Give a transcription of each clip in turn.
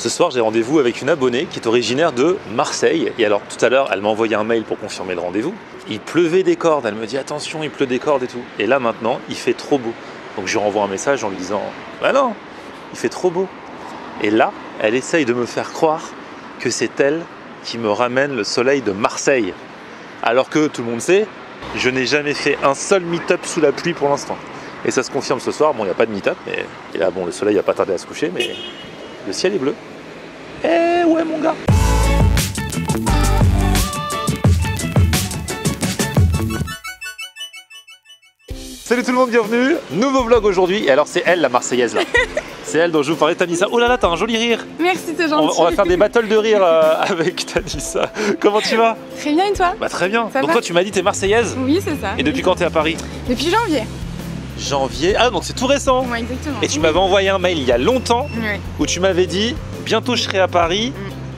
Ce soir, j'ai rendez-vous avec une abonnée qui est originaire de Marseille. Et alors, tout à l'heure, elle m'a envoyé un mail pour confirmer le rendez-vous. Il pleuvait des cordes. Elle me dit attention, il pleut des cordes et tout. Et là, maintenant, il fait trop beau. Donc, je lui renvoie un message en lui disant bah non, il fait trop beau. Et là, elle essaye de me faire croire que c'est elle qui me ramène le soleil de Marseille. Alors que tout le monde sait, je n'ai jamais fait un seul meet-up sous la pluie pour l'instant. Et ça se confirme ce soir. Bon, il n'y a pas de meet-up, mais et là, bon, le soleil n'a pas tardé à se coucher, mais le ciel est bleu. Eh ouais mon gars. Salut tout le monde, bienvenue. Nouveau vlog aujourd'hui. Et alors c'est elle la Marseillaise là. C'est elle dont je vous parlais, Tanissa. Oh là là, t'as un joli rire. Merci, c'est gentil. On va faire des battles de rire avec Tanissa. Comment tu vas? Très bien, et toi? Bah très bien. Ça donc va? toi tu m'as dit t'es Marseillaise? Oui, c'est ça. Et depuis quand t'es à Paris? Depuis janvier. Janvier. Ah donc c'est tout récent. Ouais, exactement. Et tu m'avais envoyé un mail il y a longtemps où tu m'avais dit bientôt je serai à Paris.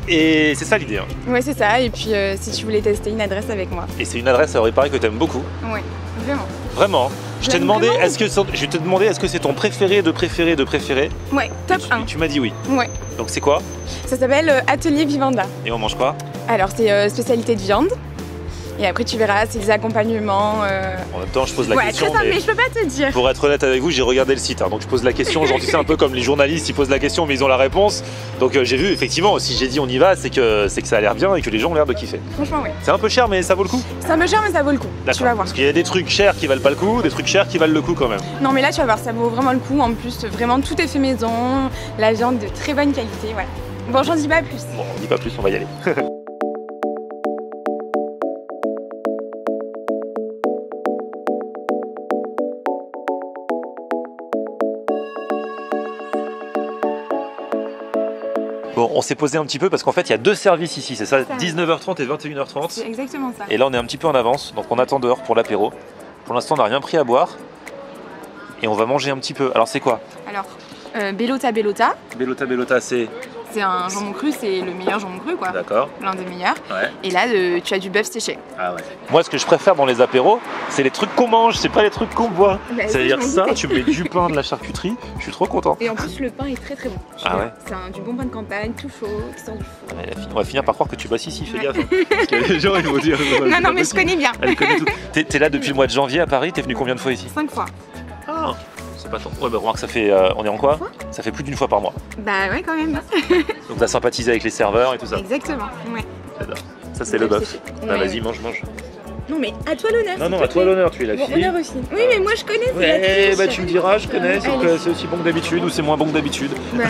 Et c'est ça l'idée. Hein. Ouais, c'est ça. Et puis si tu voulais tester une adresse avec moi. Et c'est une adresse, alors il paraît que t'aimes beaucoup. Ouais, vraiment. Vraiment. Je t'ai demandé, vraiment. est-ce que c'est ton préféré de préféré de préféré? Ouais, top 1. Tu m'as dit oui. Ouais. Donc c'est quoi? Ça s'appelle Atelier Vivanda. Et on mange quoi? Alors c'est spécialité de viande. Et après tu verras, c'est des accompagnements. En même temps, je pose la ouais, question. Très simple, mais je peux pas te dire. Pour être honnête avec vous, j'ai regardé le site. Hein, donc je pose la question. Genre, tu sais, un peu comme les journalistes, ils posent la question, mais ils ont la réponse. Donc j'ai vu, effectivement, si j'ai dit on y va, c'est que ça a l'air bien et que les gens ont l'air de kiffer. Franchement, oui. C'est un peu cher, mais ça vaut le coup? C'est un peu cher, mais ça vaut le coup. Tu vas voir. Parce qu'il y a des trucs chers qui valent pas le coup, des trucs chers qui valent le coup quand même. Non, mais là, tu vas voir, ça vaut vraiment le coup. En plus, vraiment, tout est fait maison. La viande de très bonne qualité. Voilà. Bon, j'en dis pas plus. Bon, on dit pas plus, on va y aller. Bon, on s'est posé un petit peu parce qu'en fait, il y a deux services ici, c'est ça, 19h30 et 21h30. C'est exactement ça. Et là, on est un petit peu en avance, donc on attend dehors pour l'apéro. Pour l'instant, on n'a rien pris à boire. Et on va manger un petit peu. Alors, c'est quoi? Alors, Bellota Bellota. Bellota Bellota, c'est un jambon cru, c'est le meilleur jambon cru, quoi. D'accord. L'un des meilleurs. Ouais. Et là, tu as du bœuf séché. Ah ouais. Moi, ce que je préfère dans les apéros, c'est les trucs qu'on mange, c'est pas les trucs qu'on boit. Bah, c'est-à-dire ça, tu mets du pain, de la charcuterie, je suis trop content. Et en plus, le pain est très très bon. Ah ouais. C'est du bon pain de campagne, tout chaud, qui sort du four. Ouais, on va finir par croire que tu bosses ici, fais gaffe. Hein. Parce que les gens, ils vont dire. Non, non, mais je connais bien. Elle connaît tout. T'es là depuis le mois de janvier à Paris, t'es venu combien de fois ici? 5 fois. Ah, c'est pas tant. Ouais, bah remarque, ça fait. On est en quoi? Ça fait plus d'une fois par mois. Bah ouais, quand même. Donc t'as sympathisé avec les serveurs et tout ça. Exactement, ouais. J'adore. Ça, c'est le bœuf. Bah vas-y, mange. Non, mais à toi l'honneur. Non, à toi l'honneur, tu es la Bon, fille. honneur aussi. Oui, mais moi je connais. Ouais, bah tu me diras, je connais, c'est aussi bon que d'habitude ou c'est moins bon que d'habitude. Bah,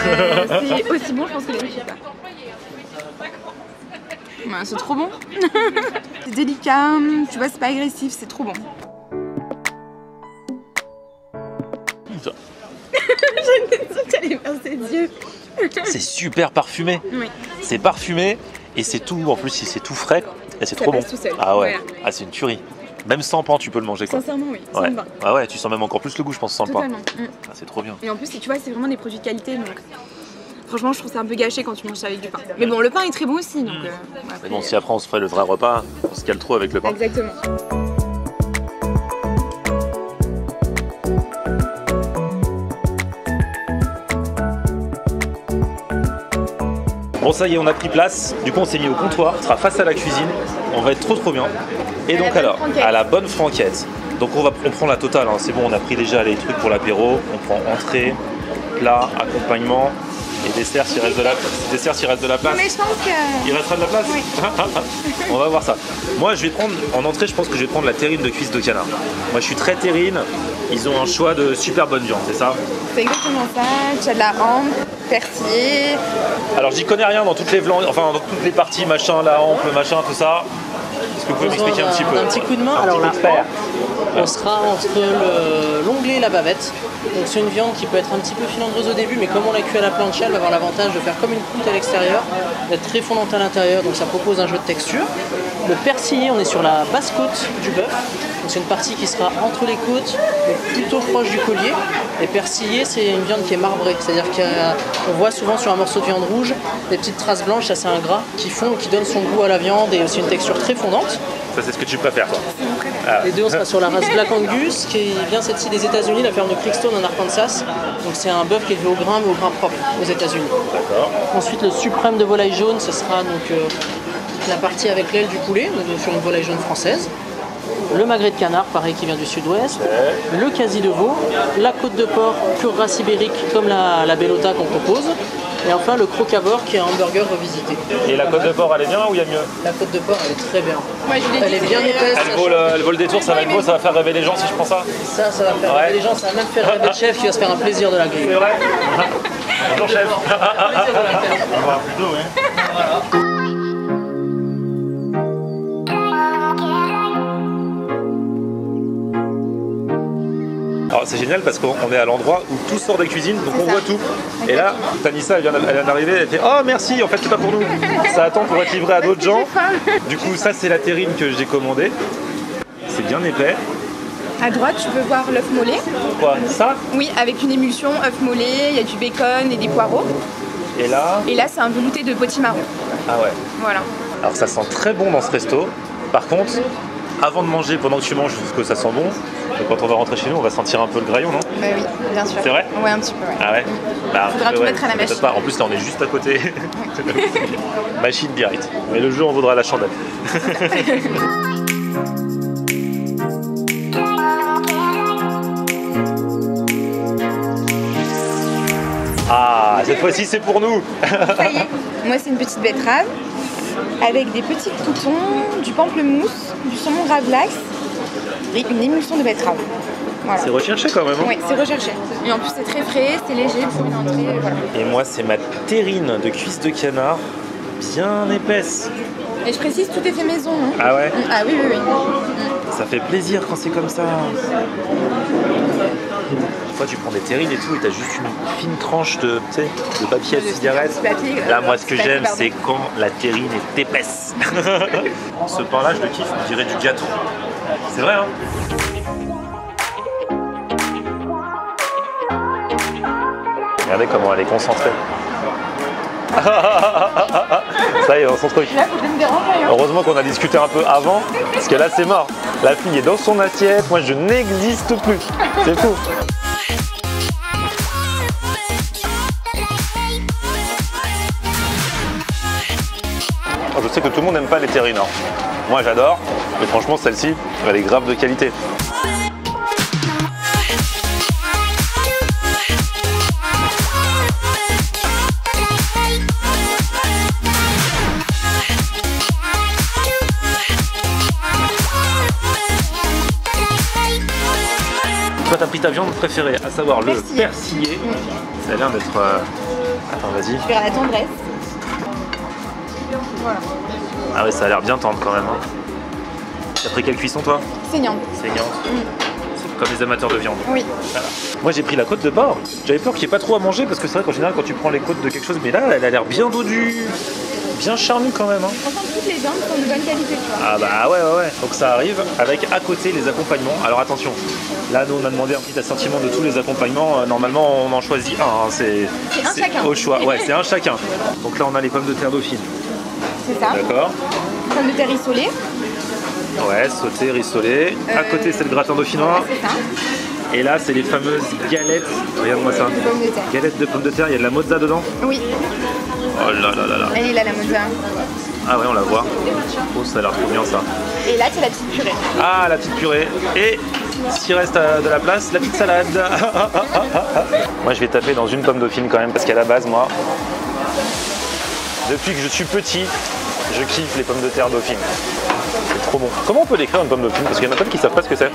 c'est aussi bon, je pense que d'habitude pas. Bah, c'est trop bon. C'est délicat, tu vois, c'est pas agressif, c'est trop bon. Ça. J'étais sûre que t'allais faire ses yeux. C'est super parfumé. Oui. C'est parfumé et c'est tout, en plus c'est tout frais et c'est trop bon. Tout seul. Ah ouais, Voilà. ah, c'est une tuerie. Même sans pain tu peux le manger quoi. Sincèrement, oui, sans Ouais. pain. Ah ouais, tu sens même encore plus le goût je pense sans le pain. Totalement. Ah, c'est trop bien. Et en plus, tu vois, c'est vraiment des produits de qualité, donc franchement, je trouve ça un peu gâché quand tu manges ça avec du pain. Mais bon, le pain est très bon aussi, donc après, Mais bon, si après on se ferait le vrai repas, on se cale trop avec le pain. Exactement. Bon ça y est, on a pris place, du coup on s'est mis au comptoir, on sera face à la cuisine, on va être trop bien. Et donc alors, à la bonne franquette. Donc on prend la totale, hein. C'est bon, on a pris déjà les trucs pour l'apéro, on prend entrée, plat, accompagnement et dessert s'il reste de la place. Mais je pense que... Il restera de la place? Oui. On va voir ça. Moi je vais prendre, en entrée je pense que je vais prendre la terrine de cuisse de canard. Moi je suis très terrine, ils ont un choix de super bonne viande, c'est ça? C'est exactement ça, tu as de la hampe, persillé. Alors j'y connais rien dans toutes les viandes, enfin dans toutes les parties, machin, la hampe, machin, tout ça. Est-ce que vous pouvez m'expliquer un petit peu? Un petit coup de main. Alors la hampe, on sera entre l'onglet et la bavette. Donc c'est une viande qui peut être un petit peu filandreuse au début, mais comme on l'a cuit à la plancha, elle va avoir l'avantage de faire comme une croûte à l'extérieur, d'être très fondante à l'intérieur, donc ça propose un jeu de texture. Le persillé, on est sur la basse côte du bœuf. Donc c'est une partie qui sera entre les côtes, mais plutôt proche du collier. Et persillé, c'est une viande qui est marbrée, c'est-à-dire qu'on voit souvent sur un morceau de viande rouge des petites traces blanches, ça c'est un gras qui fond, qui donne son goût à la viande et aussi une texture très fondante. Ça c'est ce que tu préfères toi? Les deux, on sera sur la race Black Angus qui vient cette-ci des États-Unis. La ferme de Creekstone en Arkansas. Donc c'est un bœuf qui est fait au grain, mais au grain propre aux États-Unis. D'accord. Ensuite, le suprême de volaille jaune, ce sera donc la partie avec l'aile du poulet, donc sur une volaille jaune française. Le magret de canard, pareil, qui vient du sud-ouest. Le quasi de veau. La côte de porc, pure race ibérique, comme la bellota qu'on propose. Et enfin, le crocavore, qui est un hamburger revisité. Et la côte de porc, elle est bien ou il y a mieux? La côte de porc, elle est très bien. Ouais, je l'ai Elle dit, est bien c'est- épaisse. Elle vaut le détour, ça va être beau, ça va faire rêver les gens si je prends ça. Ça va faire rêver les gens, ça va même faire rêver le chef qui va se faire un plaisir de la grille. C'est vrai. Bonjour chef. Plaisir de la faire. On va voir plutôt, hein. Alors c'est génial parce qu'on est à l'endroit où tout sort des cuisines, donc on ça. voit tout. Et là, Tanissa, elle vient d'arriver, elle fait « Oh merci, en fait c'est pas pour nous, ça attend pour être livré à d'autres gens. » Du coup ça c'est la terrine que j'ai commandée. C'est bien épais. À droite, tu peux voir l'œuf mollet. Quoi, ça? Oui, avec une émulsion, œuf mollet, il y a du bacon et des poireaux. Et là? Et là, c'est un velouté de potimarron. Ah ouais. Voilà. Alors ça sent très bon dans ce resto. Par contre, avant de manger, pendant que tu manges, parce que ça sent bon, quand on va rentrer chez nous, on va sentir un peu le graillon, non? Bah oui, bien sûr. C'est vrai? Ouais, un petit peu, ouais. Ah ouais? Bah, Faudra tout mettre à la peut-être machine. pas. En plus là on est juste à côté. Machine direct. Mais le jeu en vaudra la chandelle. Ah, cette fois-ci c'est pour nous. Ça y est. Moi, c'est une petite betterave avec des petits croutons, du pamplemousse, du saumon gravlax et une émulsion de betterave. Voilà. C'est recherché quand même. Hein. Oui, c'est recherché. Et en plus, c'est très frais, c'est léger pour une entrée. Voilà. Et moi c'est ma terrine de cuisse de canard, bien épaisse. Et je précise, tout est fait maison. Hein. Ah ouais? Ah oui, oui, oui. Ça fait plaisir quand c'est comme ça. Des fois tu prends des terrines et tout et t'as juste une fine tranche de, tu sais, de papier à cigarette. Papier, Là moi ce que papier, j'aime pardon. c'est quand la terrine est épaisse. Ce pain là je le kiffe, on dirait du gâteau. C'est vrai hein? Regardez comment elle est concentrée. Ça y est, dans son truc. Là, faut me déranger. Hein. Heureusement qu'on a discuté un peu avant, parce que là c'est mort. La fille est dans son assiette, moi je n'existe plus. C'est fou. Je sais que tout le monde n'aime pas les terrines. Hein. Moi j'adore, mais franchement celle-ci, elle est grave de qualité. Toi t'as pris ta viande préférée, à savoir le persillé. Ça a l'air d'être... Attends vas-y. Je verrai la tendresse. Voilà. Ah ouais ça a l'air bien tendre quand même. Hein. T'as pris quelle cuisson toi? Saignante. Saignante. C'est comme les amateurs de viande. Oui. Voilà. Moi j'ai pris la côte de porc. J'avais peur qu'il n'y ait pas trop à manger parce que c'est vrai qu'en général quand tu prends les côtes de quelque chose, mais là elle a l'air bien dodue, bien charnue quand même. Hein. Franchement, toutes les viandes sont de bonne qualité, tu vois. Ah bah ouais. Donc ça arrive avec à côté les accompagnements. Alors attention, là nous on a demandé un petit assortiment de tous les accompagnements. Normalement on en choisit un. Hein. C'est un chacun. au choix. Ouais c'est un chacun. Donc là on a les pommes de terre dauphine. C'est ça. D'accord. Pommes de terre rissolées. Ouais, sauté, rissolé. À côté c'est le gratin dauphinois. C'est ça. Et là c'est les fameuses galettes. Regarde-moi ça. De pommes de terre. Galettes de pommes de terre, il y a de la mozza dedans. Oui. Oh là là là là. Elle est là, la mozza. Ah ouais, on la voit. Oh, ça a l'air trop bien ça. Et là, c'est la petite purée. Ah, la petite purée. Et s'il reste de la place, la petite salade. Moi, je vais taper dans une pomme dauphine quand même, parce qu'à la base, moi, depuis que je suis petit, je kiffe les pommes de terre dauphine. C'est trop bon. Comment on peut décrire une pomme dauphine? Parce qu'il y en a plein qui savent pas ce que c'est.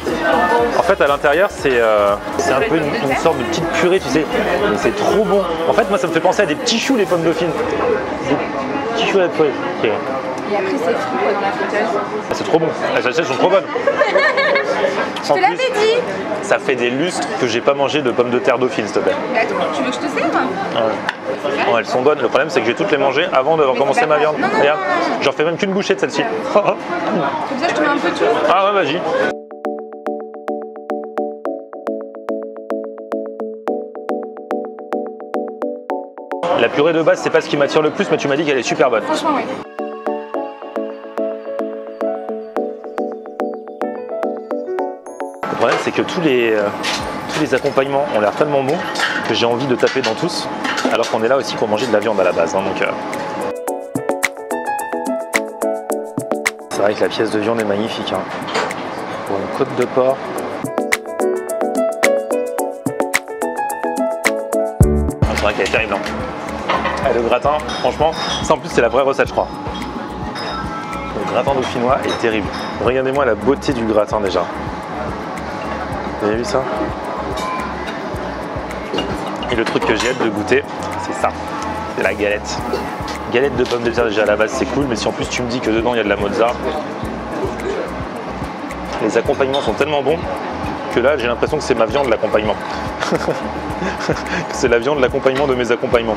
En fait, à l'intérieur, c'est un peu une sorte de petite purée, tu sais. Mais c'est trop bon. En fait, moi, ça me fait penser à des petits choux, les pommes dauphines. Des petits choux à la purée. Ok. Et après, c'est frit quoi, dans la friteuse. Ah, c'est trop bon. Les elles sont trop bonnes. Je te l'avais dit. Ça fait des lustres que j'ai pas mangé de pommes de terre dauphine, s'il te plaît. Mais attends, tu veux que je te sers? Ouais. Bon, elles sont bonnes. Le problème, c'est que je vais toutes les manger avant d'avoir Mais commencé c'est pas ma viande. grave. Non, Regarde, non. j'en fais même qu'une bouchée de celle-ci. Comme ça, je te mets un peu tout. Ah ouais, vas-y. La purée de base, c'est pas ce qui m'attire le plus, mais tu m'as dit qu'elle est super bonne. Franchement, oui. problème, c'est que tous les accompagnements ont l'air tellement bons que j'ai envie de taper dans tous, alors qu'on est là aussi pour manger de la viande à la base. Hein, donc, c'est vrai que la pièce de viande est magnifique. Hein. Pour une côte de porc. C'est vrai qu'elle est terrible. Hein. Ah, le gratin, franchement, ça en plus c'est la vraie recette, je crois. Le gratin dauphinois est terrible. Regardez-moi la beauté du gratin déjà. Vous avez vu ça? Et le truc que j'ai hâte de goûter, c'est ça. C'est la galette. Galette de pommes de terre déjà à la base, c'est cool, mais si en plus tu me dis que dedans il y a de la mozza, les accompagnements sont tellement bons que là j'ai l'impression que c'est ma viande l'accompagnement. C'est la viande l'accompagnement de mes accompagnements.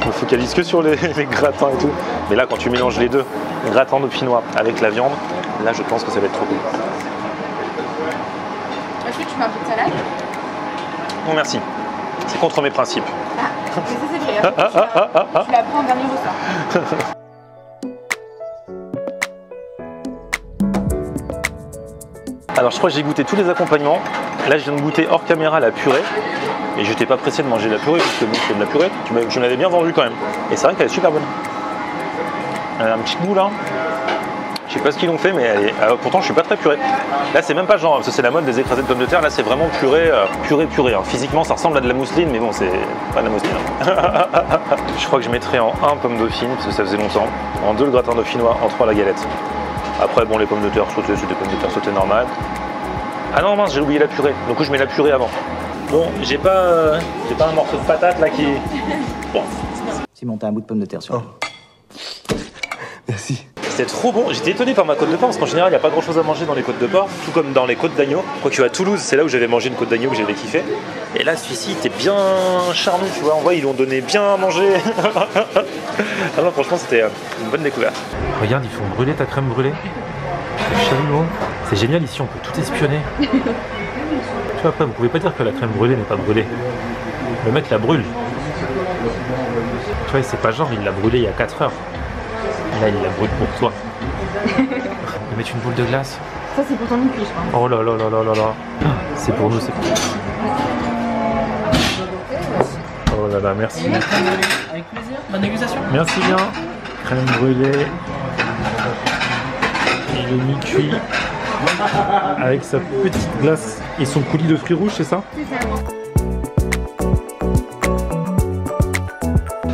Je me focalise que sur les gratins et tout. Mais là quand tu mélanges les deux, gratin dauphinois avec la viande, là je pense que ça va être trop cool. Est-ce que tu fais un peu de salade? Non merci, c'est contre mes principes. Ah, mais ça c'est vrai, tu la prends en dernier ressort. Alors je crois que j'ai goûté tous les accompagnements. Là je viens de goûter hors caméra la purée. Et je n'étais pas pressé de manger de la purée, parce que bon, c'est de la purée. Tu m'avais bien vendu quand même. Et c'est vrai qu'elle est super bonne. Elle a un petit goût là. Je sais pas ce qu'ils l'ont fait, mais pourtant je suis pas très purée. Là c'est même pas genre, parce que c'est la mode des écrasés de pommes de terre. Là c'est vraiment purée, purée. Hein. Physiquement ça ressemble à de la mousseline, mais bon c'est pas de la mousseline. Hein. Je crois que je mettrais en 1 pomme dauphine, parce que ça faisait longtemps. En 2 le gratin dauphinois, en 3 la galette. Après bon les pommes de terre sautées, c'est des pommes de terre sautées normales. Ah non mince, j'ai oublié la purée. Du coup je mets la purée avant. Bon, j'ai pas un morceau de patate là qui... Bon. Simon, t'as un bout de pomme de terre sur toi. Merci. C'était trop bon. J'étais étonné par ma côte de porc parce qu'en général il n'y a pas grand chose à manger dans les côtes de porc, tout comme dans les côtes d'agneau. Quoique à Toulouse, c'est là où j'avais mangé une côte d'agneau que j'avais kiffé. Et là celui-ci était bien charnu, tu vois. En vrai ils l'ont donné bien à manger. Ah non, franchement c'était une bonne découverte. Regarde, ils font brûler ta crème brûlée. C'est chalumeau. C'est génial ici, on peut tout espionner. Tu vois, après, vous pouvez pas dire que la crème brûlée n'est pas brûlée. Le mec la brûle. Tu vois, c'est pas genre il l'a brûlée il y a 4 heures. Là, il la brûle pour toi. On va mettre une boule de glace. Ça c'est pour ton micro, je crois. Oh là là là là là là. C'est pour nous, c'est pour nous. Oh là là, merci. Avec plaisir. Bonne dégustation. Merci bien. Crème brûlée. Et le mi-cuit. Avec sa petite glace et son coulis de fruits rouges, c'est ça?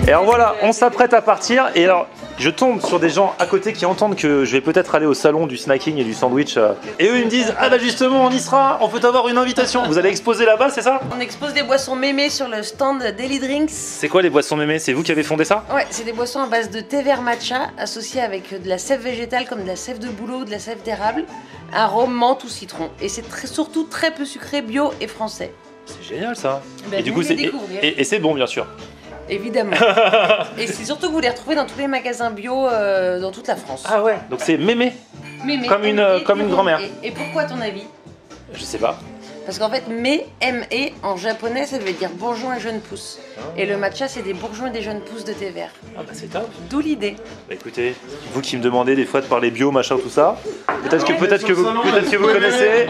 Et alors voilà, on s'apprête à partir. Et alors, je tombe sur des gens à côté qui entendent que je vais peut-être aller au salon du snacking et du sandwich. Et eux, ils me disent, ah bah justement, on y sera, on peut avoir une invitation. Vous allez exposer là-bas, c'est ça? On expose des boissons mémées sur le stand Daily Drinks. C'est quoi les boissons mémées? C'est vous qui avez fondé ça? Ouais, c'est des boissons à base de thé vert matcha, associées avec de la sève végétale comme de la sève de bouleau ou de la sève d'érable, arôme menthe ou citron. Et c'est surtout très peu sucré, bio et français. C'est génial ça. Ben, et du coup, et c'est bon, bien sûr. Évidemment. Et c'est surtout que vous les retrouvez dans tous les magasins bio dans toute la France. Ah ouais, donc c'est mémé. Mémé. Comme une grand-mère. Et pourquoi à ton avis? Je sais pas. Parce qu'en fait, M-E en japonais, ça veut dire bourgeon et jeune pousse. Et le matcha, c'est des bourgeons et des jeunes pousses de thé vert. Ah bah c'est top. D'où l'idée. Bah écoutez, vous qui me demandez des fois de parler bio, machin, tout ça, peut-être que vous connaissez.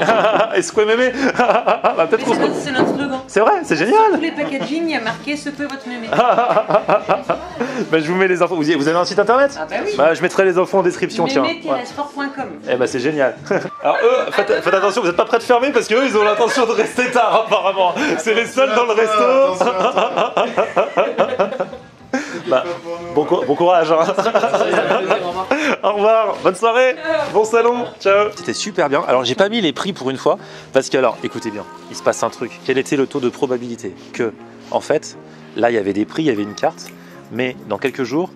Est-ce que mémé? Bah peut-être qu'on se... C'est notre slogan. C'est vrai, c'est Sur génial. tous les packaging, il y a marqué secouez votre mémé. Bah je vous mets les infos. Vous avez un site internet? Ah bah oui. Bah je mettrai les infos en description, tiens. Mémé-sport.com. Eh bah c'est génial. Alors eux, faites attention, vous n'êtes pas prêts de fermer parce qu'eux ils ont l'intention de rester tard apparemment. C'est les seuls dans le resto. Bah, bon courage. Hein. Au revoir, bonne soirée, bon salon, ciao. C'était super bien. Alors j'ai pas mis les prix pour une fois parce que alors écoutez bien, il se passe un truc. Quel était le taux de probabilité que en fait là il y avait des prix, il y avait une carte, mais dans quelques jours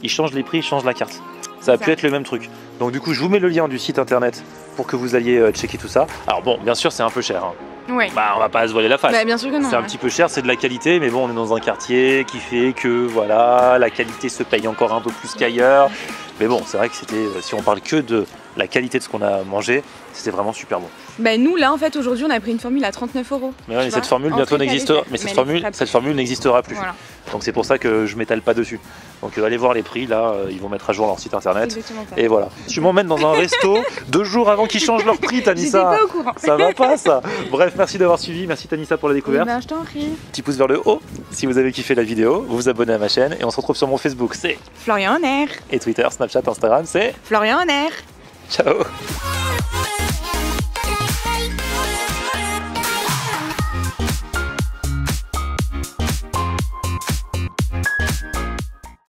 ils changent les prix, ils changent la carte. Ça a pu être le même truc. Donc du coup je vous mets le lien du site internet pour que vous alliez checker tout ça. Alors bon, bien sûr c'est un peu cher. Hein. Ouais. Bah on va pas se voiler la face. Bah bien sûr que non. C'est un petit peu cher, c'est de la qualité, mais bon on est dans un quartier qui fait que voilà, la qualité se paye encore un peu plus qu'ailleurs. Mais bon, c'est vrai que c'était, si on parle que de la qualité de ce qu'on a mangé, c'était vraiment super bon. Bah nous là en fait aujourd'hui on a pris une formule à 39 €. Mais ouais, cette formule bientôt n'existera, mais cette formule n'existera plus. Voilà. Donc c'est pour ça que je m'étale pas dessus. Donc allez voir les prix, là, ils vont mettre à jour leur site internet. Exactement ça. Et voilà. Tu m'emmènes dans un resto 2 jours avant qu'ils changent leur prix, Tanissa. J'étais pas au courant. Ça va pas ça. Bref, merci d'avoir suivi, merci Tanissa pour la découverte. Ben, je t'en prie. Petit pouce vers le haut si vous avez kiffé la vidéo, vous vous abonnez à ma chaîne et on se retrouve sur mon Facebook, c'est Florian en air. et Twitter, Snapchat, Instagram, c'est Florian en air. ciao.